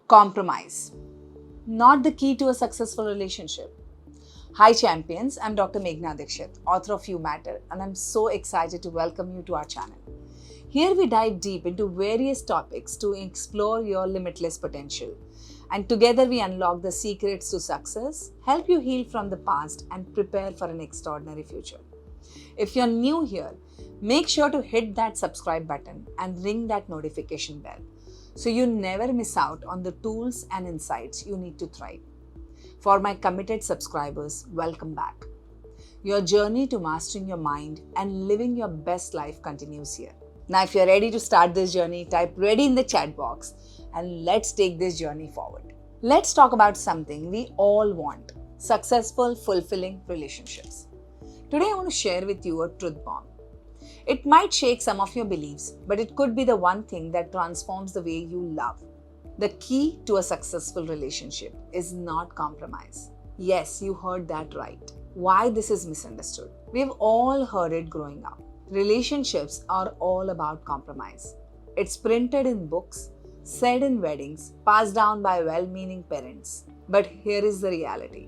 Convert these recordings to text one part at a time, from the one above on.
Compromise, not the key to a successful relationship. Hi champions, I'm Dr. Meghna Dikshit, author of You Matter, and I'm so excited to welcome you to our channel. Here we dive deep into various topics to explore your limitless potential. And together we unlock the secrets to success, help you heal from the past, and prepare for an extraordinary future. If you're new here, make sure to hit that subscribe button and ring that notification bell so you never miss out on the tools and insights you need to thrive. For my committed subscribers, welcome back. Your journey to mastering your mind and living your best life continues here. Now, if you're ready to start this journey, type ready in the chat box and let's take this journey forward. Let's talk about something we all want: successful, fulfilling relationships. Today, I want to share with you a truth bomb. It might shake some of your beliefs, but it could be the one thing that transforms the way you love. The key to a successful relationship is not compromise. Yes, you heard that right. Why this is misunderstood? We've all heard it growing up. Relationships are all about compromise. It's printed in books, said in weddings, passed down by well-meaning parents. But here is the reality.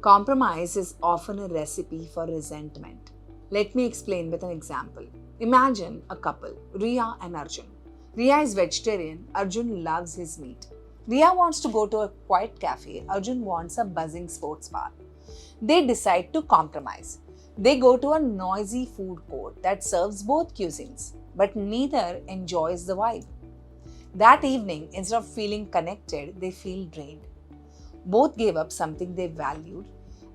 Compromise is often a recipe for resentment. Let me explain with an example. Imagine a couple, Riya and Arjun. Riya is vegetarian, Arjun loves his meat. Riya wants to go to a quiet cafe, Arjun wants a buzzing sports bar. They decide to compromise. They go to a noisy food court that serves both cuisines, but neither enjoys the vibe. That evening, instead of feeling connected, they feel drained. Both gave up something they valued,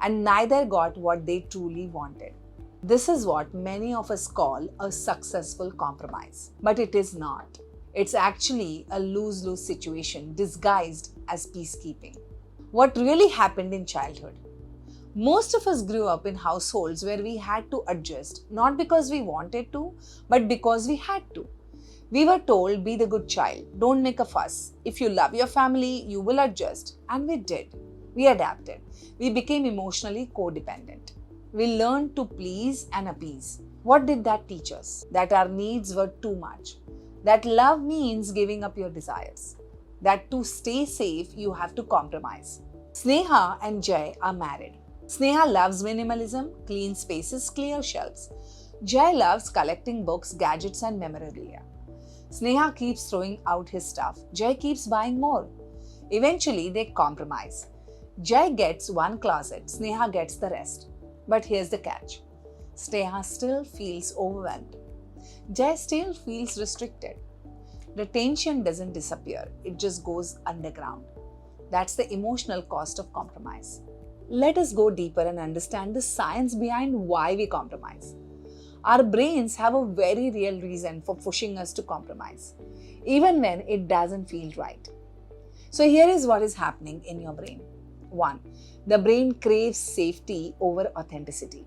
and neither got what they truly wanted. This is what many of us call a successful compromise. But it is not. It's actually a lose-lose situation disguised as peacekeeping. What really happened in childhood? Most of us grew up in households where we had to adjust, not because we wanted to, but because we had to. We were told, be the good child, don't make a fuss. If you love your family, you will adjust. And we did. We adapted. We became emotionally codependent. We learned to please and appease. What did that teach us? That our needs were too much. That love means giving up your desires. That to stay safe, you have to compromise. Sneha and Jay are married. Sneha loves minimalism, clean spaces, clear shelves. Jay loves collecting books, gadgets, and memorabilia. Sneha keeps throwing out his stuff. Jay keeps buying more. Eventually, they compromise. Jay gets one closet, Sneha gets the rest. But here's the catch. Sneha still feels overwhelmed. Jay still feels restricted. The tension doesn't disappear, it just goes underground. That's the emotional cost of compromise. Let us go deeper and understand the science behind why we compromise. Our brains have a very real reason for pushing us to compromise, even when it doesn't feel right. So here is what is happening in your brain. 1. The brain craves safety over authenticity.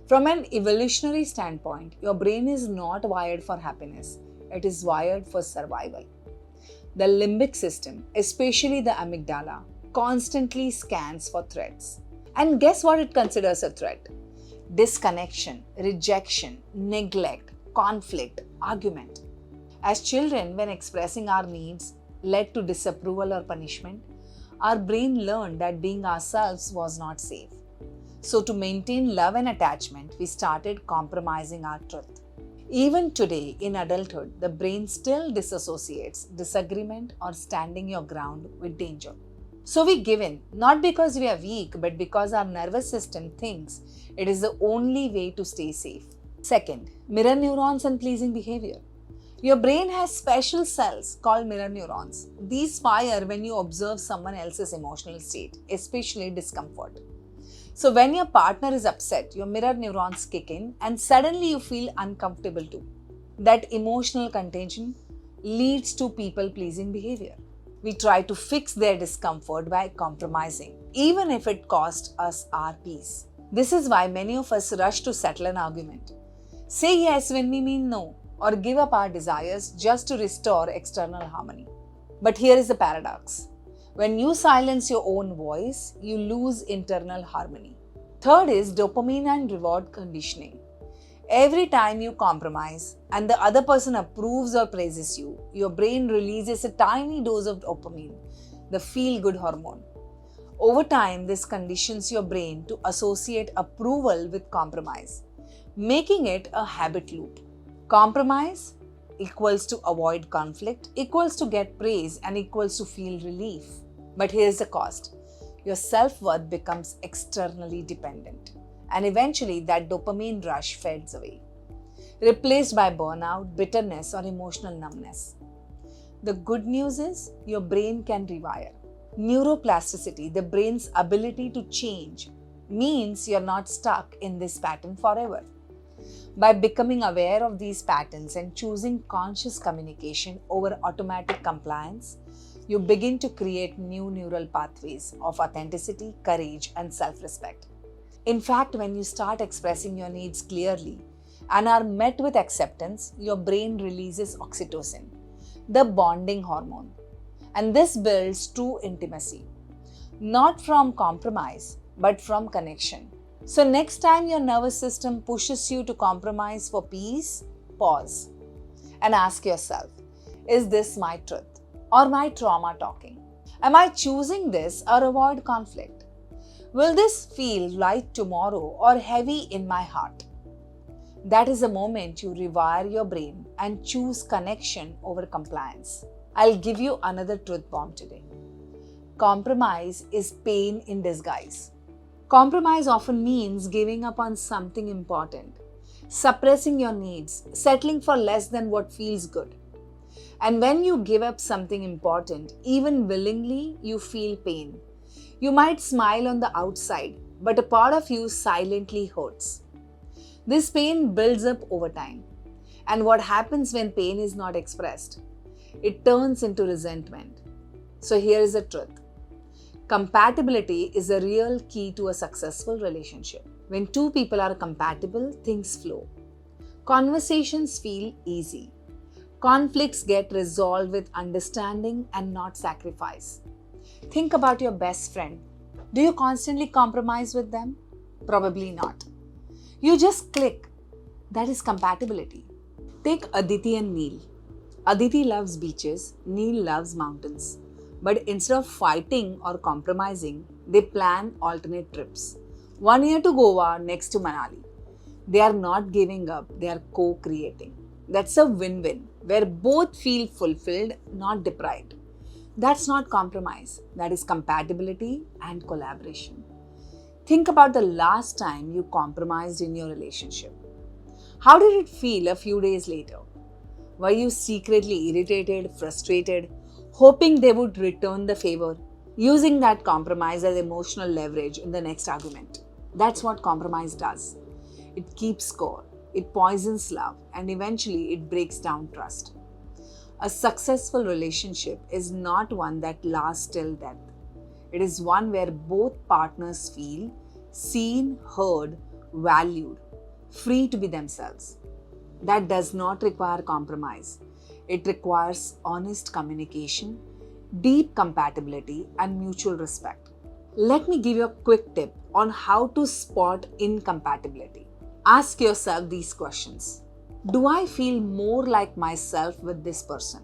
From an evolutionary standpoint, your brain is not wired for happiness. It is wired for survival. The limbic system, especially the amygdala, constantly scans for threats. And guess what it considers a threat? Disconnection, rejection, neglect, conflict, argument. As children, when expressing our needs led to disapproval or punishment, our brain learned that being ourselves was not safe. So to maintain love and attachment, we started compromising our truth. Even today, in adulthood, the brain still disassociates disagreement or standing your ground with danger. So we give in, not because we are weak, but because our nervous system thinks it is the only way to stay safe. Second, mirror neurons and pleasing behavior. Your brain has special cells called mirror neurons. These fire when you observe someone else's emotional state, especially discomfort. So when your partner is upset, your mirror neurons kick in and suddenly you feel uncomfortable too. That emotional contagion leads to people-pleasing behavior. We try to fix their discomfort by compromising, even if it costs us our peace. This is why many of us rush to settle an argument. Say yes when we mean no, or give up our desires just to restore external harmony. But here is the paradox. When you silence your own voice, you lose internal harmony. Third is dopamine and reward conditioning. Every time you compromise and the other person approves or praises you, your brain releases a tiny dose of dopamine, the feel-good hormone. Over time, this conditions your brain to associate approval with compromise, making it a habit loop. Compromise equals to avoid conflict, equals to get praise, and equals to feel relief. But here's the cost. Your self-worth becomes externally dependent, and eventually that dopamine rush fades away, replaced by burnout, bitterness, or emotional numbness. The good news is your brain can rewire. Neuroplasticity, the brain's ability to change, means you're not stuck in this pattern forever. By becoming aware of these patterns and choosing conscious communication over automatic compliance, you begin to create new neural pathways of authenticity, courage, and self-respect. In fact, when you start expressing your needs clearly and are met with acceptance, your brain releases oxytocin, the bonding hormone. And this builds true intimacy, not from compromise, but from connection. So, next time your nervous system pushes you to compromise for peace, pause and ask yourself, is this my truth or my trauma talking? Am I choosing this or avoid conflict? Will this feel light tomorrow or heavy in my heart? That is the moment you rewire your brain and choose connection over compliance. I'll give you another truth bomb today. Compromise is pain in disguise. Compromise often means giving up on something important, suppressing your needs, settling for less than what feels good. And when you give up something important, even willingly, you feel pain. You might smile on the outside, but a part of you silently hurts. This pain builds up over time. And what happens when pain is not expressed? It turns into resentment. So here is the truth. Compatibility is a real key to a successful relationship. When two people are compatible, things flow. Conversations feel easy. Conflicts get resolved with understanding and not sacrifice. Think about your best friend. Do you constantly compromise with them? Probably not. You just click. That is compatibility. Take Aditi and Neil. Aditi loves beaches, Neil loves mountains. But instead of fighting or compromising, they plan alternate trips. 1 year to Goa, next to Manali. They are not giving up, they are co-creating. That's a win-win, where both feel fulfilled, not deprived. That's not compromise, that is compatibility and collaboration. Think about the last time you compromised in your relationship. How did it feel a few days later? Were you secretly irritated, frustrated, hoping they would return the favor, using that compromise as emotional leverage in the next argument? That's what compromise does. It keeps score, it poisons love, and eventually it breaks down trust. A successful relationship is not one that lasts till death. It is one where both partners feel seen, heard, valued, free to be themselves. That does not require compromise. It requires honest communication, deep compatibility, and mutual respect. Let me give you a quick tip on how to spot incompatibility. Ask yourself these questions. Do I feel more like myself with this person?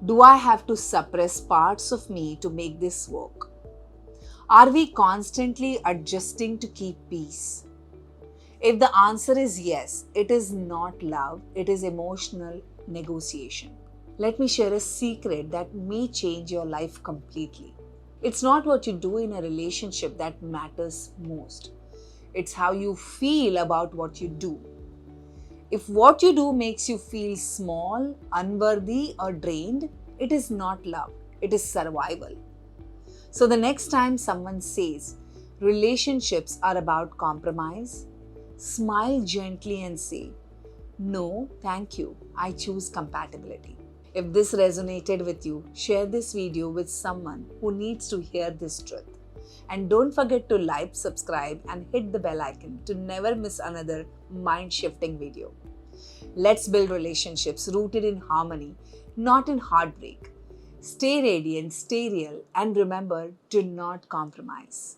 Do I have to suppress parts of me to make this work? Are we constantly adjusting to keep peace? If the answer is yes, it is not love, it is emotional negotiation. Let me share a secret that may change your life completely. It's not what you do in a relationship that matters most. It's how you feel about what you do. If what you do makes you feel small, unworthy, or drained, it is not love, it is survival. So the next time someone says relationships are about compromise, smile gently and say, "No, thank you. I choose compatibility." If this resonated with you, share this video with someone who needs to hear this truth. And don't forget to like, subscribe, and hit the bell icon to never miss another mind-shifting video. Let's build relationships rooted in harmony, not in heartbreak. Stay radiant, stay real, and remember, do not compromise.